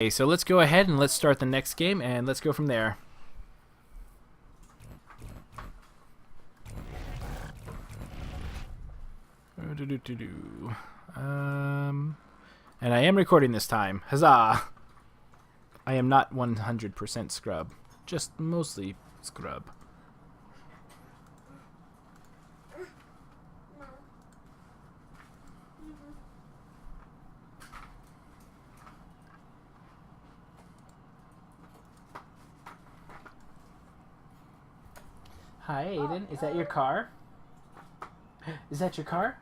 Okay, so let's go ahead and let's start the next game, and let's go from there. And I am recording this time. Huzzah! I am not 100% scrub, just mostly scrub. Hi, Aiden. Is that your car? Is that your car?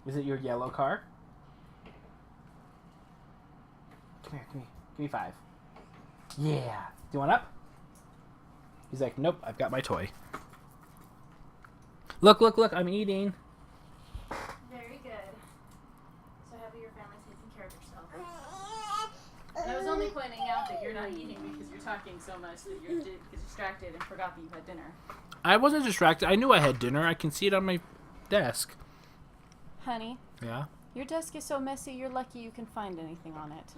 Is it your yellow car? Come here, come here. Give me 5. Yeah. Do you want up? He's like, nope, I've got my toy. Look, look, look, I'm eating. Very good. So happy your family's taking care of yourself. And I was only pointing out that you're not eating because you're talking so much that you're distracted and forgot that you had dinner. I wasn't distracted. I knew I had dinner. I can see it on my desk. Honey. Yeah? Your desk is so messy, you're lucky you can find anything on it.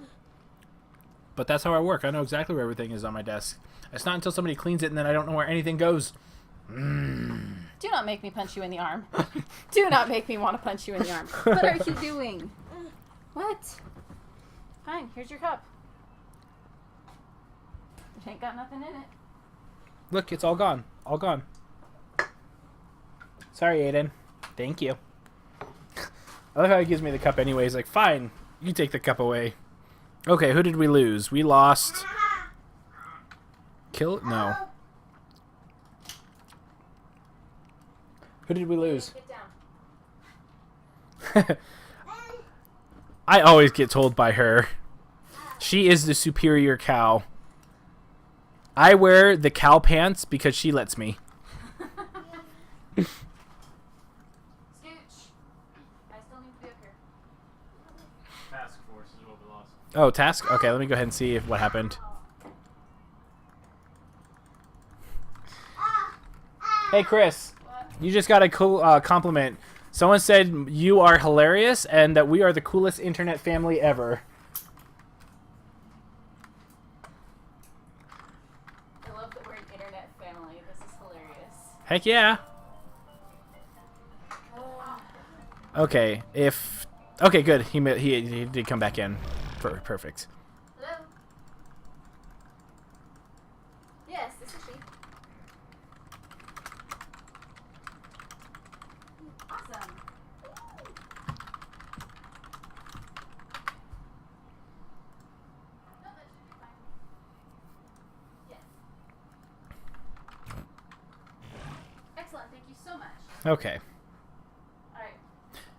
But that's how I work. I know exactly where everything is on my desk. It's not until somebody cleans it and then I don't know where anything goes. Do not make me punch you in the arm. Do not make me want to punch you in the arm. What are you doing? What? Fine, here's your cup. It ain't got nothing in it. Look, it's all gone. All gone. Sorry, Aiden. Thank you. I love how he gives me the cup anyway. He's like, fine, you take the cup away. Okay, who did we lose? We lost... Kill? No. Who did we lose? Get down. I always get told by her. She is the superior cow. I wear the cow pants because she lets me. Scooch. I still need to be up here. Task force is what we lost. Oh, task? Okay, let me go ahead and see what happened. Hey, Chris. What? You just got a cool compliment. Someone said you are hilarious and that we are the coolest internet family ever. I love that we're an internet family. This is hilarious. Heck yeah. Okay, okay, good. He did come back in. Perfect. Hello? Yes, this is she. Awesome. No, that should be fine. Yes. Excellent, thank you so much. Okay. Alright.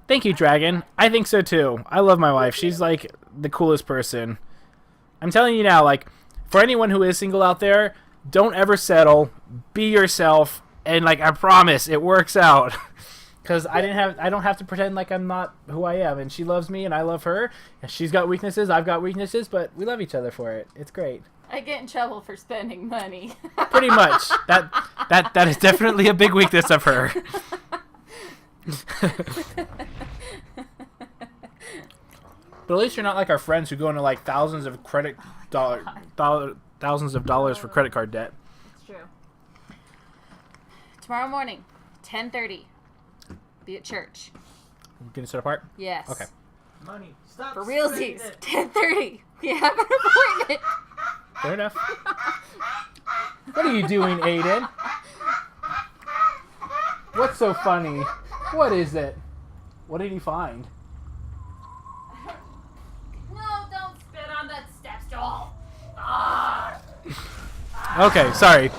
Thank you, Dragon. I think so too. I love my wife. She's like the coolest person. I'm telling you now, like, for anyone who is single out there, don't ever settle. Be yourself, and like I promise, it works out. Because I don't have to pretend like I'm not who I am, and she loves me, and I love her. And she's got weaknesses, I've got weaknesses, but we love each other for it. It's great. I get in trouble for spending money. Pretty much. That is definitely a big weakness of her. But at least you're not like our friends who go into like thousands of thousands of dollars for credit card debt. It's true. Tomorrow morning, 10:30. Be at church. You gonna sit apart? Yes. Okay. Money. Stop. For spending realsies, it. 10:30. We have an appointment. Fair enough. What are you doing, Aiden? What's so funny? What is it? What did he find? No, don't spit on that step stool. Ah. Okay, sorry.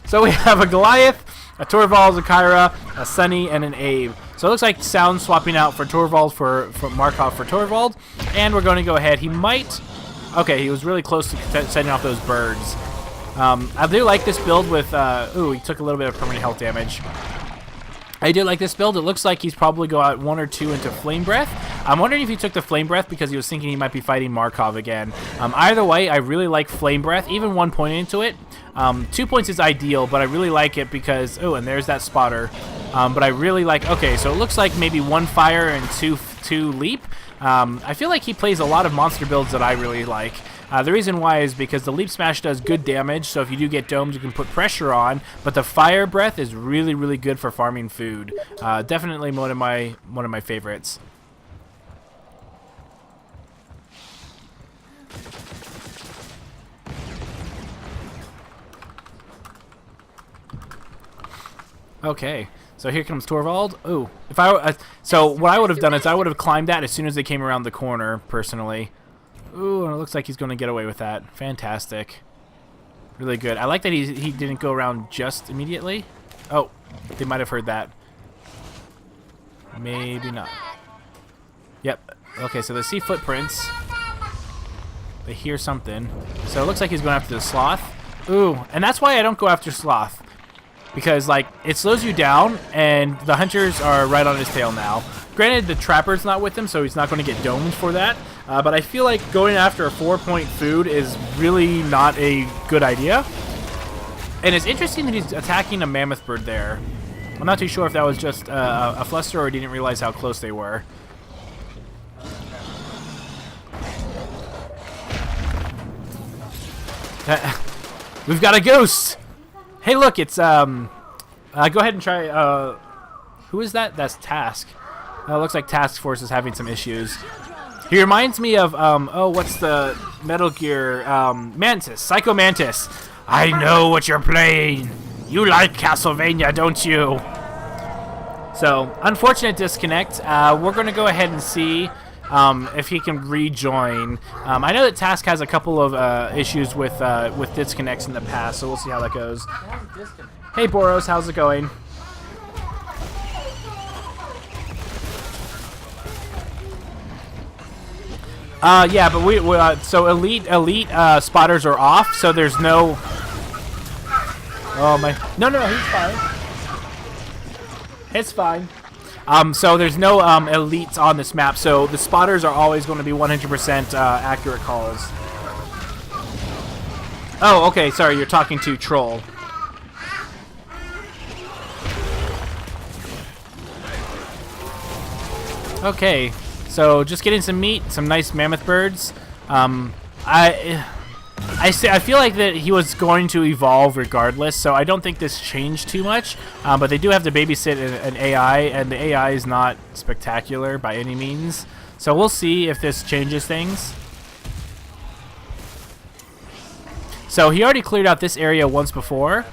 So we have a Goliath, a Torvald, a Kyra, a Sunny, and an Abe. So it looks like sound swapping out for Torvald for Markov for Torvald. And we're going to go ahead. He might... Okay, he was really close to setting off those birds. I do like this build with... ooh, he took a little bit of permanent health damage. I do like this build. It looks like he's probably go out 1 or 2 into Flame Breath. I'm wondering if he took the Flame Breath because he was thinking he might be fighting Markov again. Either way, I really like Flame Breath, even 1 point into it. 2 points is ideal, but I really like it because... Oh, and there's that spotter. But I really like... Okay, so it looks like maybe 1 fire and 2 leap. I feel like he plays a lot of monster builds that I really like. The reason why is because the Leap Smash does good damage, so if you do get domed, you can put pressure on. But the Fire Breath is really, really good for farming food. Definitely one of my favorites. Okay, so here comes Torvald. Ooh, so what I would have done is I would have climbed that as soon as they came around the corner, personally. Ooh, and it looks like he's going to get away with that. Fantastic. Really good. I like that he didn't go around just immediately. Oh, they might have heard that. Maybe not. Yep. Okay, so they see footprints. They hear something. So it looks like he's going after the sloth. Ooh, and that's why I don't go after sloth. Because, like, it slows you down, and the hunters are right on his tail now. Granted, the trapper's not with him, so he's not going to get domed for that. But I feel like going after a 4-point food is really not a good idea. And it's interesting that he's attacking a mammoth bird there. I'm not too sure if that was just a fluster or he didn't realize how close they were. We've got a ghost! Hey, look, it's, go ahead and try, who is that? That's Task. It looks like Task Force is having some issues. He reminds me of, oh, what's the Metal Gear, Mantis, Psycho Mantis. I know what you're playing. You like Castlevania, don't you? So, unfortunate disconnect. We're going to go ahead and see if he can rejoin. I know that Task has a couple of issues with disconnects in the past, so we'll see how that goes. Hey Boros, how's it going? Yeah, but so elite spotters are off, so there's no. Oh my! No, he's fine. It's fine. So there's no elites on this map, so the spotters are always going to be 100% accurate calls. Oh, okay, sorry, you're talking to Troll. Okay, so just getting some meat, some nice mammoth birds. I feel like that he was going to evolve regardless, so I don't think this changed too much. But they do have to babysit an AI, and the AI is not spectacular by any means. So we'll see if this changes things. So he already cleared out this area once before.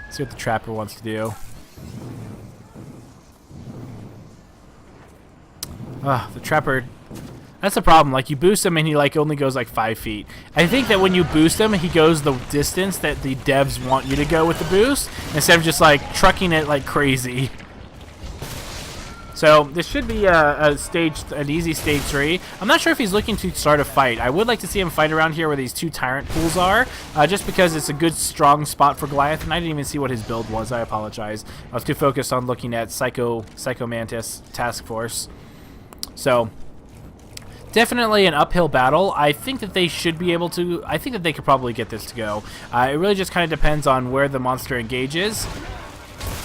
Let's see what the trapper wants to do. The trapper, that's the problem. Like, you boost him and he like only goes like 5 feet. I think that when you boost him, he goes the distance that the devs want you to go with the boost, instead of just like trucking it like crazy. So this should be an easy stage 3. I'm not sure if he's looking to start a fight. I would like to see him fight around here where these 2 tyrant pools are, just because it's a good strong spot for Goliath, and I didn't even see what his build was. I apologize. I was too focused on looking at Psycho Mantis Task Force. So, definitely an uphill battle. I think that they should be able to. I think that they could probably get this to go. It really just kind of depends on where the monster engages,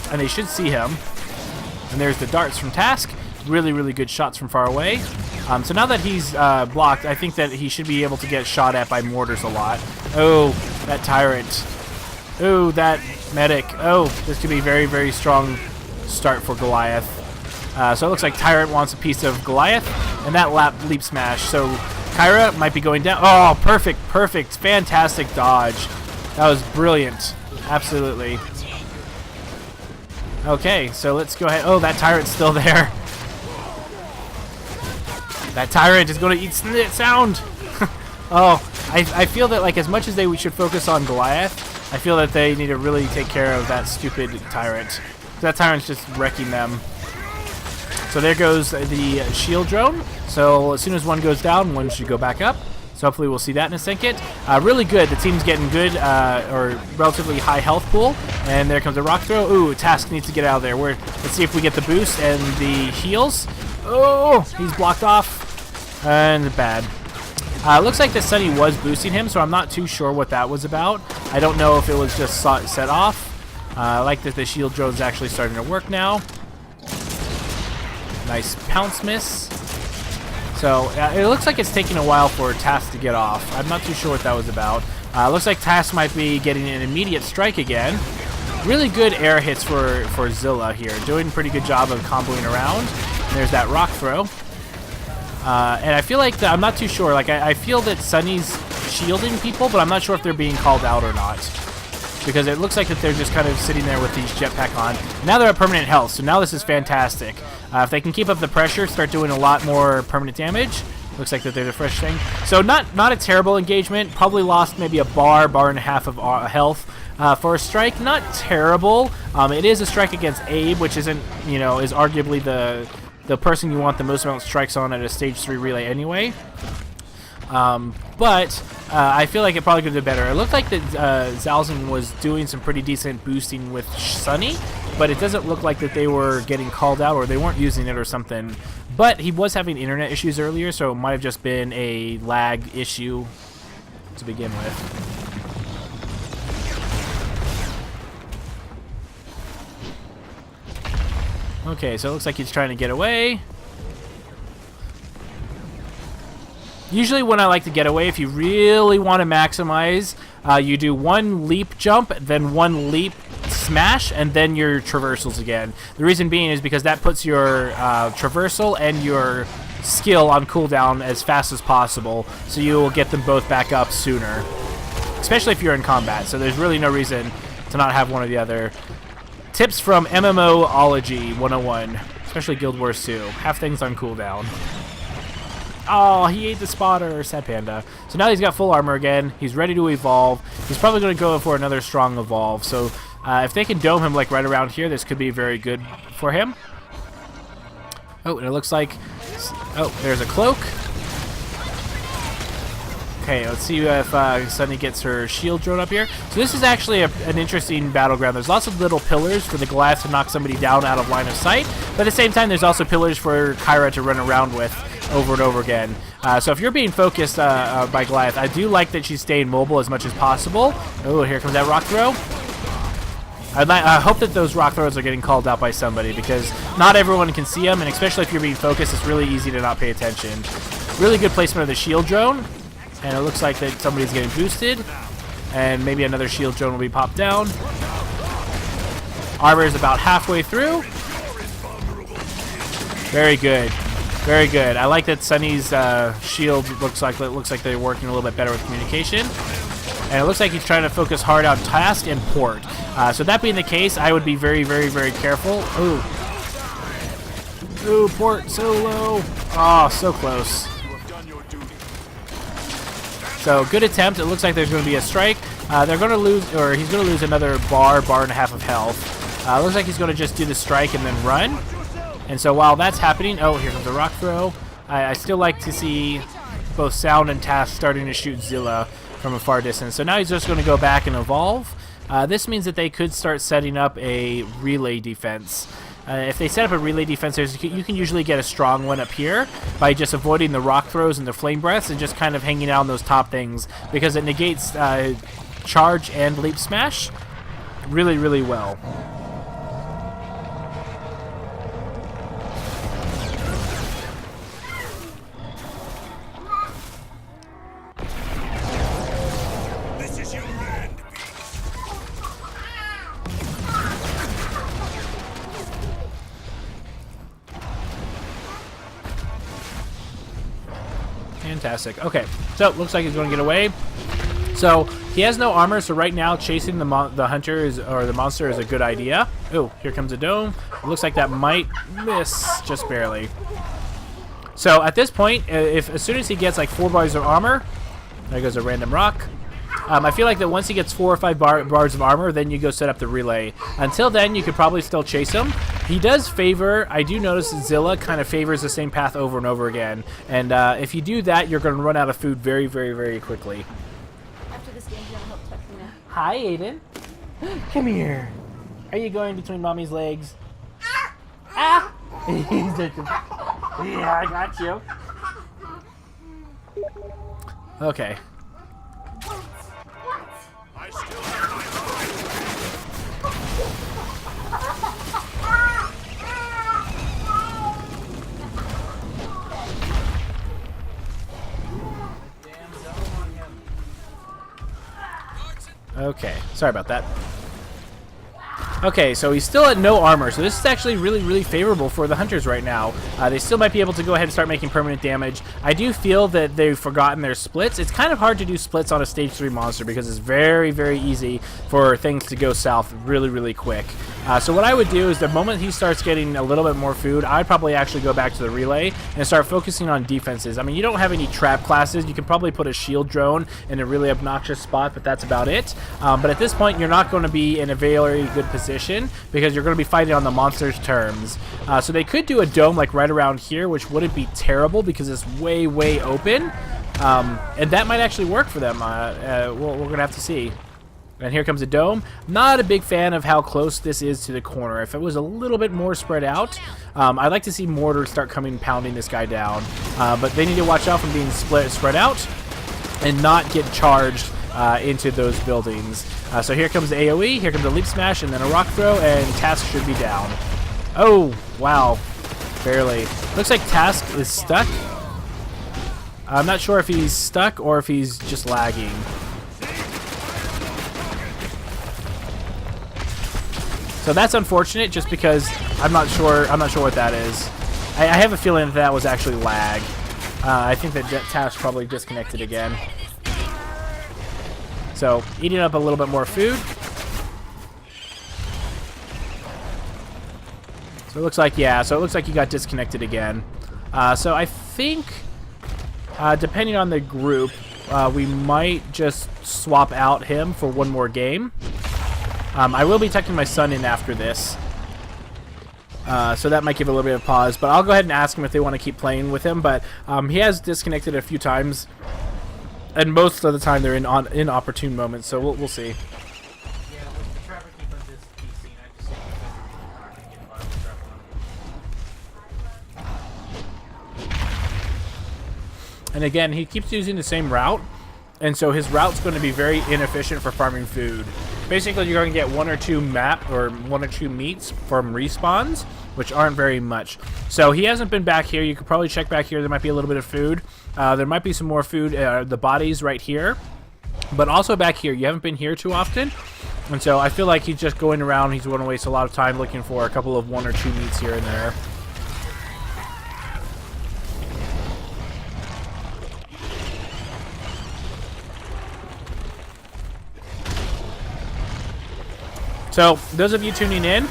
and they should see him. And there's the darts from Task. Really, really good shots from far away. So now that he's blocked, I think that he should be able to get shot at by mortars a lot. Oh, that tyrant. Oh, that medic. Oh, this could be a very, very strong start for Goliath. So it looks like Tyrant wants a piece of Goliath, and that leap smash. So Kyra might be going down. Oh, perfect, fantastic dodge. That was brilliant, absolutely. Okay, so let's go ahead. Oh, that Tyrant's still there. That Tyrant is going to eat sound. Oh, I feel that like as much as they should focus on Goliath, I feel that they need to really take care of that stupid Tyrant. That Tyrant's just wrecking them. So there goes the shield drone. So as soon as one goes down, one should go back up. So hopefully we'll see that in a second. Really good. The team's getting good, or relatively high health pool. And there comes a rock throw. Ooh, Task needs to get out of there. Let's see if we get the boost and the heals. Oh, he's blocked off. And bad. Looks like the Sunny was boosting him, so I'm not too sure what that was about. I don't know if it was just set off. I like that the shield drone's actually starting to work now. Nice pounce miss. So it looks like it's taking a while for Task to get off. I'm not too sure what that was about. Looks like Task might be getting an immediate strike again. Really good air hits for Zilla here. Doing a pretty good job of comboing around. And there's that rock throw. And I feel like I'm not too sure. Like I feel that Sunny's shielding people, but I'm not sure if they're being called out or not. Because it looks like that they're just kind of sitting there with these jetpack on. Now they're at permanent health, so now this is fantastic. If they can keep up the pressure, start doing a lot more permanent damage. Looks like that they're the fresh thing. So not a terrible engagement. Probably lost maybe a bar and a half of health for a strike. Not terrible. It is a strike against Abe, which isn't, you know, is arguably the person you want the most amount of strikes on at a stage 3 relay anyway. But I feel like it probably could have been better. It looked like that Zalzin was doing some pretty decent boosting with Sunny, but it doesn't look like that they were getting called out or they weren't using it or something. But he was having internet issues earlier, so it might have just been a lag issue to begin with. Okay, so it looks like he's trying to get away. Usually when I like to get away, if you really want to maximize, you do one leap jump, then one leap smash, and then your traversals again. The reason being is because that puts your traversal and your skill on cooldown as fast as possible, so you will get them both back up sooner, especially if you're in combat. So there's really no reason to not have one or the other. Tips from MMOology 101, especially Guild Wars 2. Have things on cooldown. Oh, he ate the spotter, sad panda. So now he's got full armor again. He's ready to evolve. He's probably going to go for another strong evolve. So if they can dome him like right around here, this could be very good for him. Oh, and it looks like... Oh, there's a cloak. Okay, let's see if Sunny gets her shield drone up here. So this is actually an interesting battleground. There's lots of little pillars for the Goliath to knock somebody down out of line of sight. But at the same time, there's also pillars for Kyra to run around with over and over again. So if you're being focused by Goliath, I do like that she's staying mobile as much as possible. Oh, here comes that rock throw. I hope that those rock throws are getting called out by somebody, because not everyone can see them, and especially if you're being focused, it's really easy to not pay attention. Really good placement of the shield drone, and it looks like that somebody's getting boosted, and maybe another shield drone will be popped down. Armor is about halfway through. Very good. Very good. I like that Sunny's shield looks like they're working a little bit better with communication. And it looks like he's trying to focus hard on Task and Port. So that being the case, I would be very, very, very careful. Ooh. Ooh, Port so low. Oh, so close. So good attempt. It looks like there's going to be a strike. They're going to lose, or he's going to lose another bar and a half of health. Looks like he's going to just do the strike and then run. And so while that's happening, oh, here comes the rock throw. I still like to see both Sound and Task starting to shoot Zilla from a far distance. So now he's just going to go back and evolve. This means that they could start setting up a relay defense. If they set up a relay defense, you can usually get a strong one up here by just avoiding the rock throws and the flame breaths and just kind of hanging out on those top things, because it negates charge and leap smash really, really well. Fantastic. Okay, so looks like he's going to get away. So he has no armor, so right now chasing the hunter or the monster is a good idea. Oh, here comes a dome. It looks like that might miss just barely. So at this point, as soon as he gets like 4 bars of armor, there goes a random rock. I feel like that once he gets 4 or 5 bars of armor, then you go set up the relay. Until then, you could probably still chase him. He does favor, I do notice that Zilla kind of favors the same path over and over again. And if you do that, you're going to run out of food very, very, very quickly. After this game, you're going to help tuck me now. Hi, Aiden. Come here. Are you going between mommy's legs? Ah! Yeah, I got you. Okay. Okay, sorry about that. Okay, so he's still at no armor, so this is actually really, really favorable for the hunters right now. They still might be able to go ahead and start making permanent damage. I do feel that they've forgotten their splits. It's kind of hard to do splits on a stage 3 monster because it's very, very easy for things to go south really, really quick. So what I would do is the moment he starts getting a little bit more food, I'd probably actually go back to the relay and start focusing on defenses. I mean, you don't have any trap classes. You can probably put a shield drone in a really obnoxious spot, but that's about it. But at this point, you're not going to be in a very good position because you're going to be fighting on the monster's terms. So they could do a dome like right around here, which wouldn't be terrible because it's way, way open. And that might actually work for them. We're going to have to see. And here comes a dome. Not a big fan of how close this is to the corner. If it was a little bit more spread out, I'd like to see mortar start coming pounding this guy down. But they need to watch out from being spread out and not get charged into those buildings. So here comes the AoE, here comes a leap smash, and then a rock throw, and Task should be down. Oh, wow. Barely. Looks like Task is stuck. I'm not sure if he's stuck or if he's just lagging. So that's unfortunate, just because I'm not sure what that is. I have a feeling that was actually lag. I think that Task probably disconnected again. So eating up a little bit more food. So it looks like, yeah. So it looks like he got disconnected again. So I think, depending on the group, we might just swap out him for one more game. I will be tucking my son in after this. So that might give a little bit of pause. But I'll go ahead and ask him if they want to keep playing with him. But he has disconnected a few times. And most of the time they're in inopportune moments. So we'll see. Yeah, with the trapper keep on this PC, and I just think that are going to get by with the trapper. And again, he keeps using the same route. And so his route's going to be very inefficient for farming food. Basically, you're going to get one or two meats from respawns, which aren't very much. So he hasn't been back here. You could probably check back here. There might be a little bit of food. There might be some more food. The bodies right here. But also back here. You haven't been here too often. And so I feel like he's just going around. He's going to waste a lot of time looking for a couple of one or two meats here and there. So, those of you tuning in,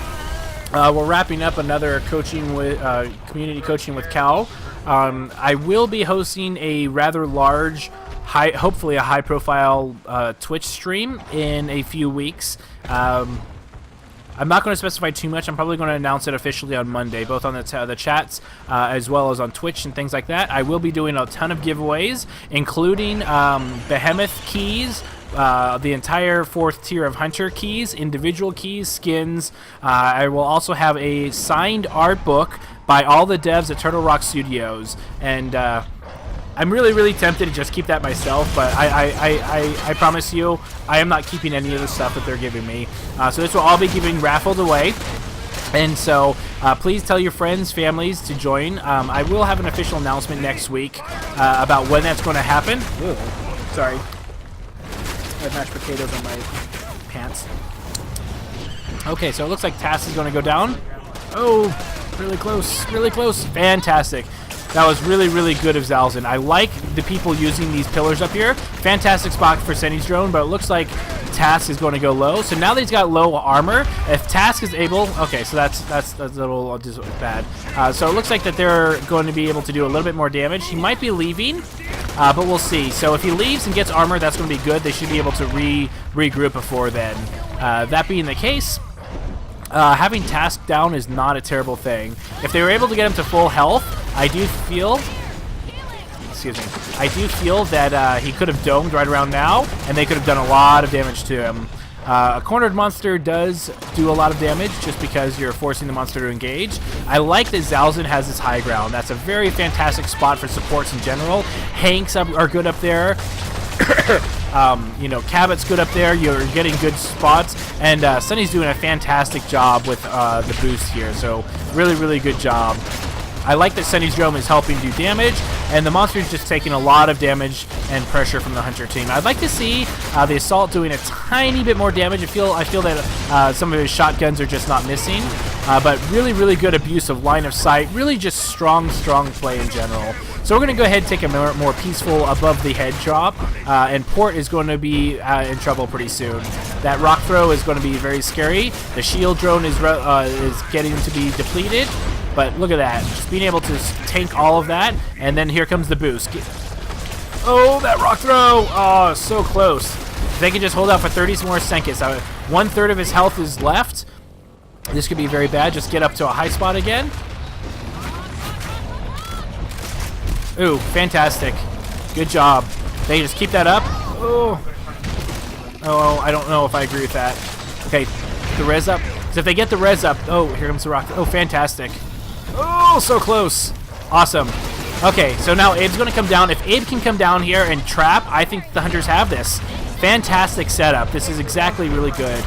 we're wrapping up another coaching with community coaching with Cal. I will be hosting a rather large, hopefully a high-profile Twitch stream in a few weeks. I'm not going to specify too much. I'm probably going to announce it officially on Monday, both on the chats as well as on Twitch and things like that. I will be doing a ton of giveaways, including Behemoth keys. The entire 4th tier of Hunter keys, individual keys, skins. I will also have a signed art book by all the devs at Turtle Rock Studios. And I'm really, really tempted to just keep that myself, but I promise you, I am not keeping any of the stuff that they're giving me. So this will all be getting raffled away. And so please tell your friends, families to join. I will have an official announcement next week about when that's going to happen. Ooh, sorry. I have mashed potatoes on my pants. Okay, so it looks like Task is going to go down. Oh, really close, really close. Fantastic. That was really, really good of Zalzin. I like the people using these pillars up here. Fantastic spot for Senny's drone, but it looks like Task is going to go low. So now that he's got low armor, if Task is able... Okay, so that's a little bad. So it looks like that they're going to be able to do a little bit more damage. He might be leaving, but we'll see. So if he leaves and gets armor, that's going to be good. They should be able to regroup before then. That being the case... having Task down is not a terrible thing. If they were able to get him to full health, I do feel that he could have domed right around now, and they could have done a lot of damage to him. A cornered monster does do a lot of damage just because you're forcing the monster to engage. I like that Zalzin has this high ground. That's a very fantastic spot for supports in general. Hanks are good up there. You know, Cabot's good up there. You're getting good spots, and Sunny's doing a fantastic job with the boost here. So really, really good job. I like that Sunny's drone is helping do damage, and the monster's just taking a lot of damage and pressure from the hunter team. I'd like to see the assault doing a tiny bit more damage. I feel that some of his shotguns are just not missing, but really good abuse of line of sight. Really just strong play in general. So we're going to go ahead and take a more peaceful above the head drop, and Port is going to be in trouble pretty soon. That rock throw is going to be very scary. The shield drone is getting to be depleted, but look at that. Just being able to tank all of that, and then here comes the boost. Oh, that rock throw! Oh, so close. If they can just hold out for 30 more seconds. 1/3 of his health is left. This could be very bad. Just get up to a high spot again. Ooh, fantastic. Good job. They just keep that up. Oh, I don't know if I agree with that. Okay, the res up. So if they get the res up, oh, here comes the rock. Oh, fantastic. Oh, so close. Awesome. Okay, so now Abe's going to come down. If Abe can come down here and trap, I think the hunters have this. Fantastic setup. This is exactly really good.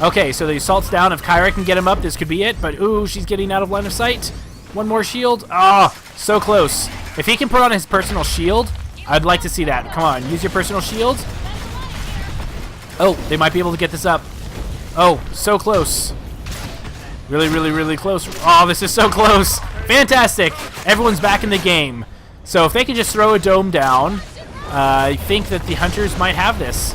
Okay, so the assault's down. If Kyra can get him up, this could be it. But, ooh, she's getting out of line of sight. One more shield. Oh, so close. If he can put on his personal shield, I'd like to see that. Come on, use your personal shield. Oh, they might be able to get this up. Oh, so close. Really close. Oh, this is so close. Fantastic. Everyone's back in the game. So if they can just throw a dome down, I think that the hunters might have this.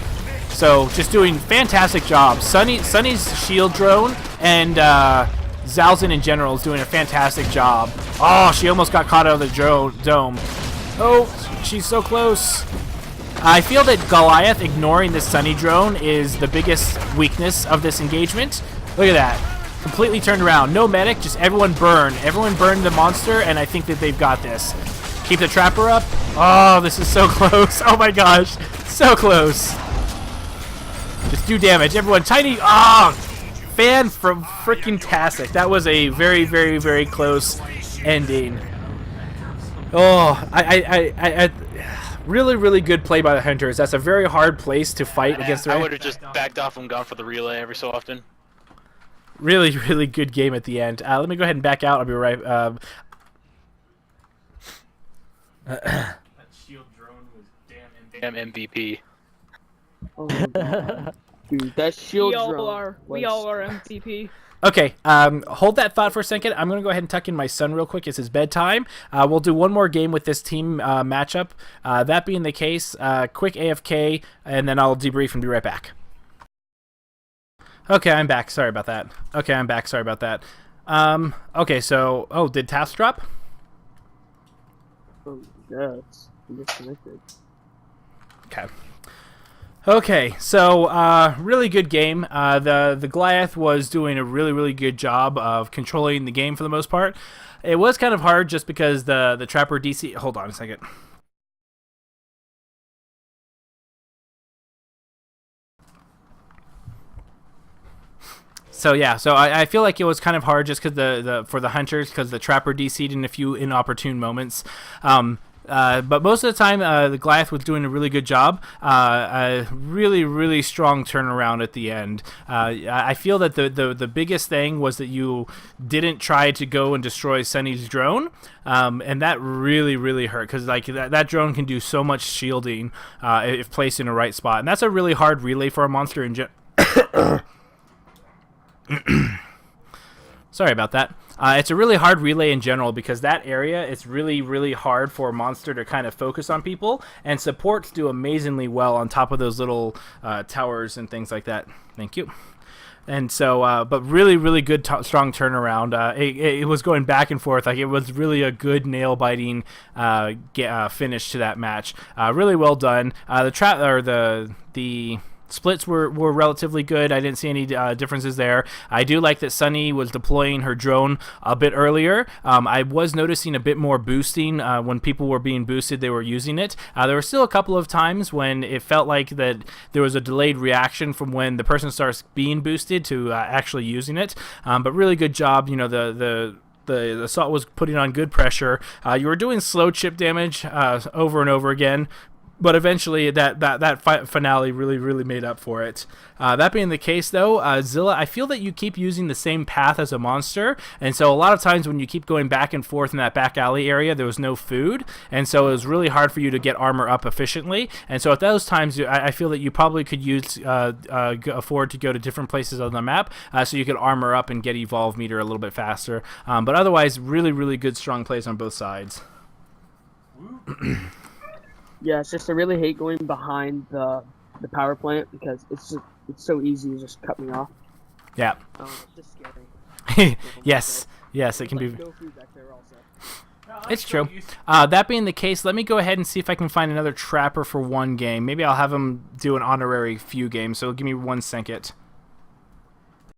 So just doing fantastic job. Sunny's shield drone and Zalzin in general is doing a fantastic job. Oh, she almost got caught out of the dome. Oh, she's so close. I feel that Goliath ignoring this Sunny drone is the biggest weakness of this engagement. Look at that. Completely turned around. No medic, just everyone burn. Everyone burn the monster, and I think that they've got this. Keep the trapper up. Oh, this is so close. Oh my gosh. So close. Just do damage. Everyone, tiny. Ah! Fan from freaking tastic. That was a very close ending. Oh, I really good play by the hunters. That's a very hard place to fight against the. I would have just backed off and gone for the relay every so often. Really good game at the end. Let me go ahead and back out. I'll be right. That shield drone was damn MVP. Oh my God. Dude, that shield drone. We all are MVP. Okay, hold that thought for a second. I'm going to go ahead and tuck in my son real quick. It's his bedtime. We'll do one more game with this team matchup. That being the case, quick AFK, and then I'll debrief and be right back. Okay, I'm back. Sorry about that. Okay, so... Oh, did task drop? Oh, yes. I'm disconnected. Okay, so really good game. The Goliath was doing a really good job of controlling the game for the most part. It was kind of hard just because the Trapper DC... Hold on a second. So yeah, so I feel like it was kind of hard just because for the hunters, because the Trapper DC'd in a few inopportune moments. But most of the time, the Goliath was doing a really good job. A really strong turnaround at the end. I feel that the biggest thing was that you didn't try to go and destroy Sunny's drone, and that really hurt, because like that drone can do so much shielding if placed in the right spot, and that's a really hard relay for a monster in Sorry about that. It's a really hard relay in general, because that area is really hard for a monster to kind of focus on people, and supports do amazingly well on top of those little towers and things like that. Thank you. And so, but really good, strong turnaround. It was going back and forth. Like, it was really a good nail-biting finish to that match. Really well done. The splits were relatively good. I didn't see any differences there. I do like that Sunny was deploying her drone a bit earlier. I was noticing a bit more boosting. When people were being boosted, they were using it. There were still a couple of times when it felt like that there was a delayed reaction from when the person starts being boosted to actually using it. But really good job. You know, the assault was putting on good pressure. You were doing slow chip damage over and over again. But eventually, that finale really made up for it. That being the case, though, Zilla, I feel that you keep using the same path as a monster, and so a lot of times when you keep going back and forth in that back alley area, there was no food, and so it was really hard for you to get armor up efficiently. And so at those times, I feel that you probably could afford to go to different places on the map, so you could armor up and get evolve meter a little bit faster. But otherwise, really good strong plays on both sides. Yeah, it's just I really hate going behind the power plant because it's so easy to just cut me off. Yeah. It's just scary. Yes, it can be. No food back there also. It's true. That being the case, let me go ahead and see if I can find another trapper for one game. Maybe I'll have him do an honorary few games. So give me 1 second.